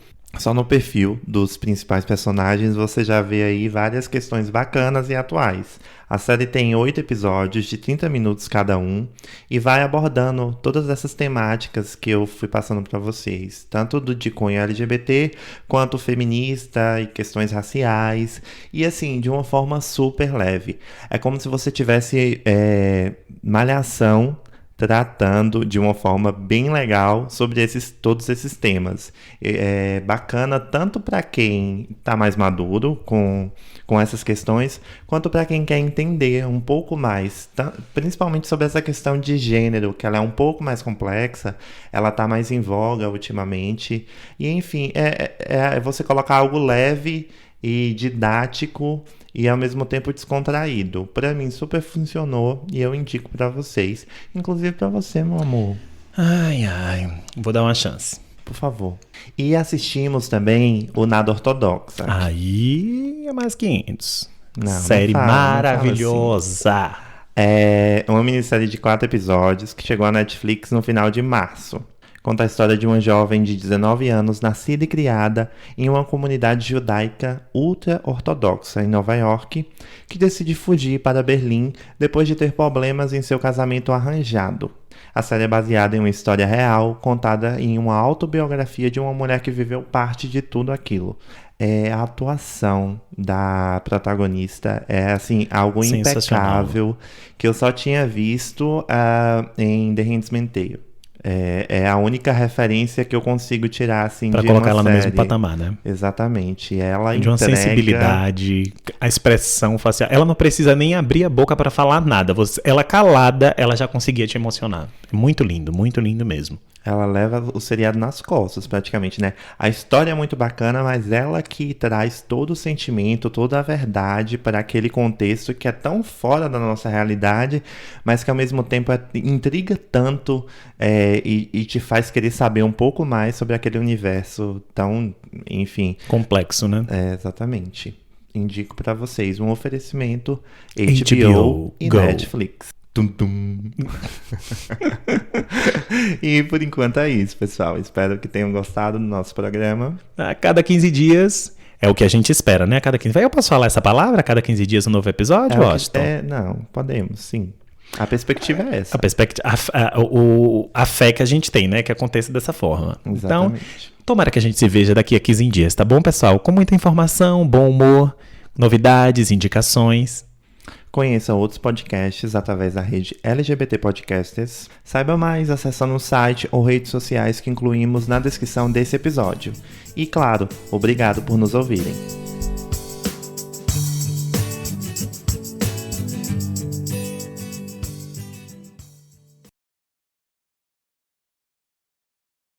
perfil dos principais personagens você já vê aí várias questões bacanas e atuais. A série tem 8 episódios de 30 minutos cada um e vai abordando todas essas temáticas que eu fui passando para vocês, tanto de cunho LGBT quanto feminista e questões raciais, e assim, de uma forma super leve. É como se você tivesse Malhação tratando de uma forma bem legal sobre todos esses temas. É bacana tanto para quem está mais maduro com essas questões, quanto para quem quer entender um pouco mais, principalmente sobre essa questão de gênero, que ela é um pouco mais complexa, ela está mais em voga ultimamente. E enfim, é você colocar algo leve e didático e ao mesmo tempo descontraído. Pra mim super funcionou e eu indico pra vocês, inclusive pra você, meu amor. Ai, vou dar uma chance. Por favor. E assistimos também o Nada Ortodoxa. Aí é mais 500. Não, série não fala, maravilhosa. Não fala assim. É uma minissérie de 4 episódios que chegou à Netflix no final de março. Conta a história de uma jovem de 19 anos, nascida e criada em uma comunidade judaica ultra-ortodoxa em Nova York, que decide fugir para Berlim depois de ter problemas em seu casamento arranjado. A série é baseada em uma história real, contada em uma autobiografia de uma mulher que viveu parte de tudo aquilo. A atuação da protagonista é assim, algo impecável, que eu só tinha visto em The Handmaid's Tale. É a única referência que eu consigo tirar assim pra de colocar uma ela série. no mesmo patamar, né? Exatamente. Ela de uma entrega... sensibilidade, a expressão facial. Ela não precisa nem abrir a boca pra falar nada. Ela calada, ela já conseguia te emocionar. Muito lindo mesmo. Ela leva o seriado nas costas, praticamente, né? A história é muito bacana, mas ela que traz todo o sentimento, toda a verdade para aquele contexto que é tão fora da nossa realidade, mas que ao mesmo tempo intriga tanto e te faz querer saber um pouco mais sobre aquele universo tão, enfim... complexo, né? Exatamente. Indico para vocês um oferecimento HBO e Go. Netflix. Tum, tum. E por enquanto é isso, pessoal. Espero que tenham gostado do nosso programa. A cada 15 dias é o que a gente espera, né? A cada 15 dias. Eu posso falar essa palavra? A cada 15 dias um novo episódio, Washington? Não, podemos, sim. A perspectiva é essa. A fé que a gente tem, né? Que aconteça dessa forma. Exatamente. Então, tomara que a gente se veja daqui a 15 dias, tá bom, pessoal? Com muita informação, bom humor, novidades, indicações. Conheça outros podcasts através da rede LGBT Podcasters. Saiba mais acessando o site ou redes sociais que incluímos na descrição desse episódio. E claro, obrigado por nos ouvirem.